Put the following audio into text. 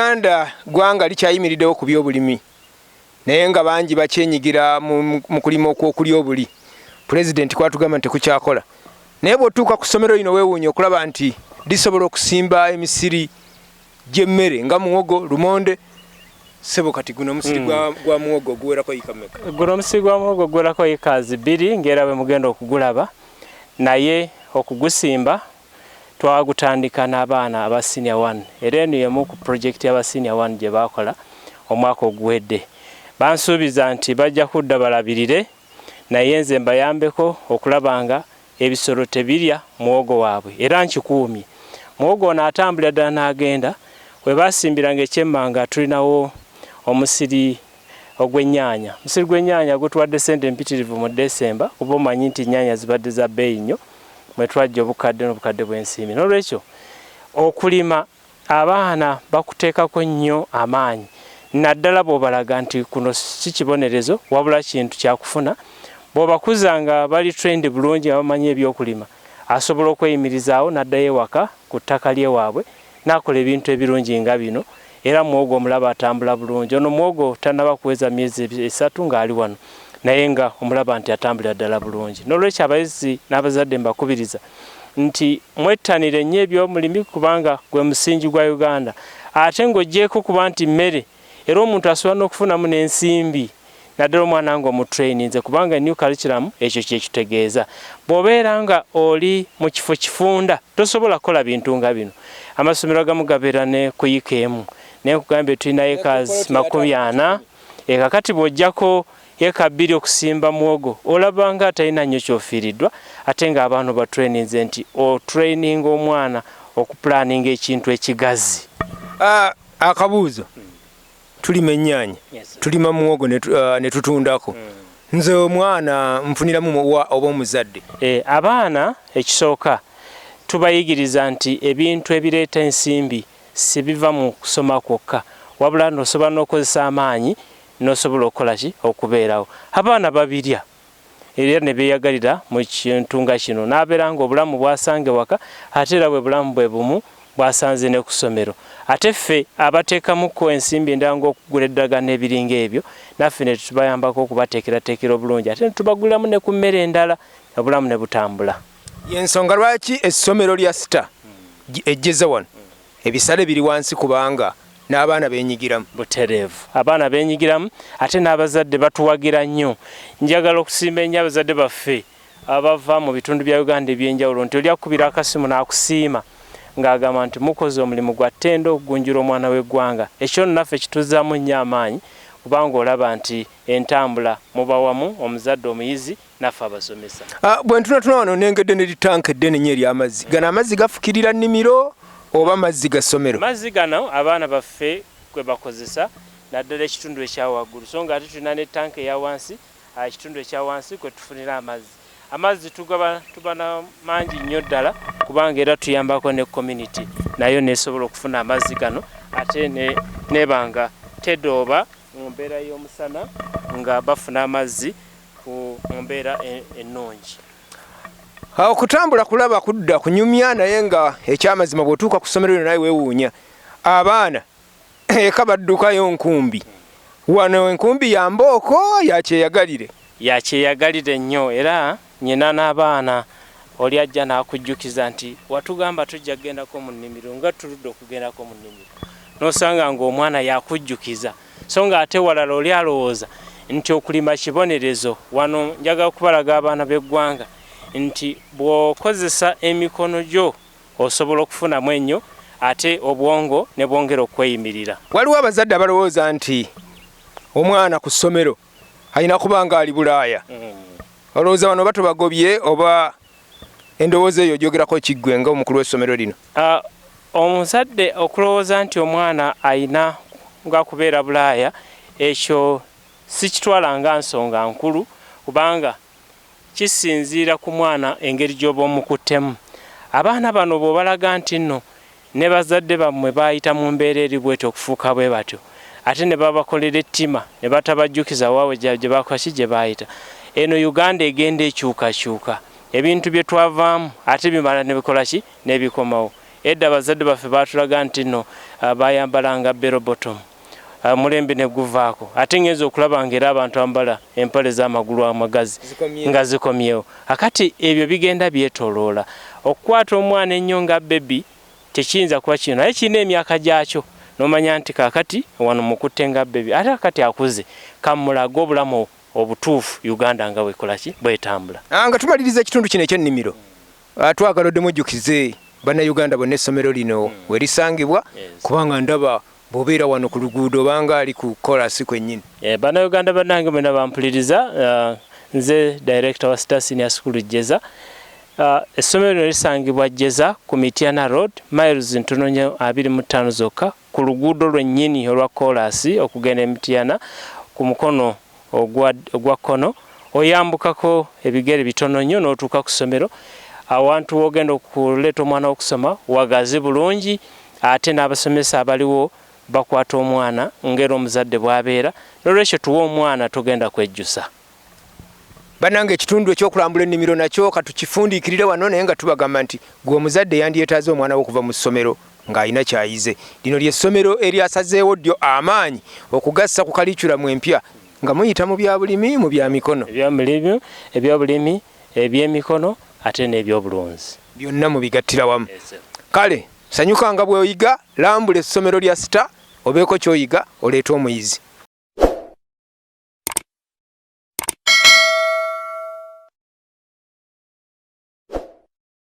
Uganda gwanga likyayimiriddewo ku byobulimi naye nga bangi bakyenyigira mu kulima okwokulya obuli. Pulezidenti kwatugamba nti tekukyakola naye bw'otuuka ku ssomero lino weewuunya okulaba nti lisobola okusimba emisiri gy'emmere nga muwogo, lumonde. Sebo kati guno omusiri gwa muwogo guwerako yiika mmeka? Guno omusiri gwa muwogo guwerako yiika 2 ng'era bwe mugenda okugulaba, naye okugusimba twagutandika n'abaana aba senior 1 era eno yemu ku projekiti y'aba senior 1 gye baakola omwaka oguwedde. Bansuubiza nti bajja kudda balabirire naye nze mbayambeko okulaba nga ebisolo tebirya muwogo waabwe era nkikuumye. Muwogo ono atambulira ddala n'agenda we baasimbiranga ekyemmanga tulinawo omusiri ogw'ennyaanya. Omusiri gw'ennyaanya gutwadde ssente mpitirivu mu Desemba kuba omanyi nti ennyaanya zibadde za bbeeyi nnyo mwe twajja obukadde n'obukadde bw'ensimbi. N'olwekyo okulima abaana bakuteekako nnyo amaanyi naddala bw'obalaga nti kuno si kibonerezo wabula kintu kyakufuna. Bw'obakuza nga bali trend bulungi abamanyi ebyokulima asobola okweyimirizaawo n'addayo ewaka ku ttaka ly'ewaabwe n'akola ebintu ebirungi nga bino era muwogo omulaba atambula bulungi. Ono muwogo tannaba kuweza myezi 3 ng'ali wano naye nga omulaba nti atambulira ddala bulungi. N'olwekyo abayizi n'abazadde mbakubiriza nti mwettanire nnyo eby'omulimi kubanga gwe musingi gwa Uganda ate ng'oggyeko kuba nti mmere era omuntu asobola n'okufunamu n'ensimbi naddala omwana nga omutraininze kubanga new curriculum ekyo kyekitegeeza. Bw'obeera nga oli mu kifo kifunda tosobola kukola bintu nga bino. Amasomero agamu gabeera ne ku yiika emu naye nkugambye tulina acres 40 kakati bw'ojjako eka 2 okusimba muwogo olaba nga atalina nnyo kyofiiriddwa ate ng'abaana batraininze nti otraininga omwana okupulaninga ekintu ekigazi. Akabuuzo, tulima ennyaanya tulima muwogo ne tutundako. Nze omwana nfuniramu oba omuzadde? Abaana ekisooka tubayigiriza nti ebintu ebireeta ensimbi si biva mu kusoma kwokka wabula n'osobola n'okozesa amaanyi n'osobola okukola ki okubeerawo. Abaana babirya era ne beeyagalira mu kintu nga kino n'abeera nga obulamu bwasange waka ate era bwe bulamu bwe bumu bwasanze ne ku ssomero. Ate ffe abateekamuko ensimbi endala ng'okugula eddagala n'ebiringa ebyo naffe ne tubayambako okubateekerateekera obulungi ate ne tubaguliramu ne ku mmere endala obulamu ne butambula. Y'ensonga lwaki essomero lya Star Jjeza wano ebisale biri wansi kubanga n'abaana beenyigiramu. Butereevu, abaana beenyigiramu ate n'abazadde batuwagira nnyo. Njagala okusimba ennyo abazadde baffe abava mu bitundu bya Uganda eby'enjawulo nti oli akubira akasimu n'akusiima ng'agamba nti mukoze omulimu gwa ttendo okugunjula omwana w'eggwanga. Ekyo naffe kituzaamu nnyo amaanyi kubanga olaba nti entambula muba wamu omuzadde omuyizi naffe abasomesa. Bwe ntunatuna wano nengedde ne litanka eddene nnyo ery'amazzi. Gano amazzi gafukirira nnimiro oba mazzi ga ssomero? Mazzi gano abaana baffe kwe bakozesa naddala ekitundu ekya waggulu so nga ate tulina ne tanka eya wansi ekitundu ekya wansi kwe tufunira amazzi. Amazzi tuba na mangi nnyo ddala kubanga era tuyambako ne community nayo nesobola okufuna amazzi gano ate nebanga tedooba mu mbeera y'omusana nga bafuna amazzi ku mbeera ennungi. Okutambula kulaba kudda kunyumya naye nga ekyamazima bw'otuuka ku ssomero lino naye weewuunya abaana eka baddukayo nkumbi. Wano enkumbi ya mbooko yakyeyagalire? Yakyeyagalire nnyo era nyina n'abaana oli ajja n'akujjukiza nti watugamba tujja kugendako mu nnimiro nga tuludde okugendako mu nnimiro n'osanga ng'omwana yakujjukiza so nga ate walala oli alowooza nti okulima kibonerezo. Wano njagala kubalaga abaana b'eggwanga nti bw'okozesa emikono gyo osobola okufunamu ennyo ate obwongo ne bwongera okweyimirira. Waliwo abazadde abalowooza nti omwana ku ssomero alina kuba nga ali Bulaaya. Olowooza wano oba tubagobye oba endowooza eyo ogyogerako kiggwe nga omukulu w'essomero lino? Omuzadde okulowooza nti omwana alina nga kubeera Bulaaya ekyo sikitwala nga nsonga nkulu kubanga kisinziira ku mwana engeri gy'oba omukuttemu. Abaana bano bw'obalaga nti nno ne bazadde bammwe baayita mu mbeera eri bwetyo okufuuka bwe batyo ate ne babakolera ettima ne batabajjukiza waabwe gye bakoki gye baayita. Eno Uganda egenda ekyukakyuka ebintu bye twavaamu ate bimala ne bikola ki ne bikomawo. edda abazadde baffe batulaga nti nno bayambalanga bero bottom mulembe ne guvaako ate ngenza okulaba ng'era abantu ambala empale z'amagulu amagazi nga zikomyewo akati ebyo bigenda byetooloola okukwata omwana ennyo nga bebi tekiyinza kuba kino naye kirina emyaka gyakyo n'omanya nti kaakati wano mukutte nga bebi ate kakati akuze kamulaga obulamu obutuufu Uganda nga bwekolaki bwetambula nga tumaliriza ekitundu kino eky'ennimiro twagala odde mujjukize bannayuganda bonna essomero lino werisangibwa kubanga ndaba bw'obeera wano ku luguudo obanga ali ku kolasi kwennyini bannayuganda bannange mwena bampuliriza nze director wa Star SS Jjeza essomero lino lisangibwa Jjeza ku Mityana Road miles ntono nnyo 25 zokka ku luguudo lwennyini olwa kolasi okugenda Mityana ku mukono ogwa kkono oyambukako ebigere bitono nnyo n'otuuka ku ssomero awantu wogenda okuleeta omwana okusoma wagazi bulungi ate n'abasomesa abaliwo bakwata omwana ngero omuzadde bw'abeera n'olwekyo tuwa omwana togenda kwejjusa bannange ekitundu ekyokulambula ennimiro nakyo katukifundiikirire wano naye nga tubagamba nti gwe omuzadde yandyetaaze omwana we okuva mu ssomero ng'alina kyayize lino ly'essomero eryasazeewo ddyo amaanyi okugassa ku kalikulamu empya nga muyita mu byabulimi mu byamikono ebyobulimi ebyemikono ate n'ebyobulunzi byonna mubigattira wamu kale sanyuka nga bw'oyiga lambula essomero lya Star obeeko ky'oyiga oleete omuyizi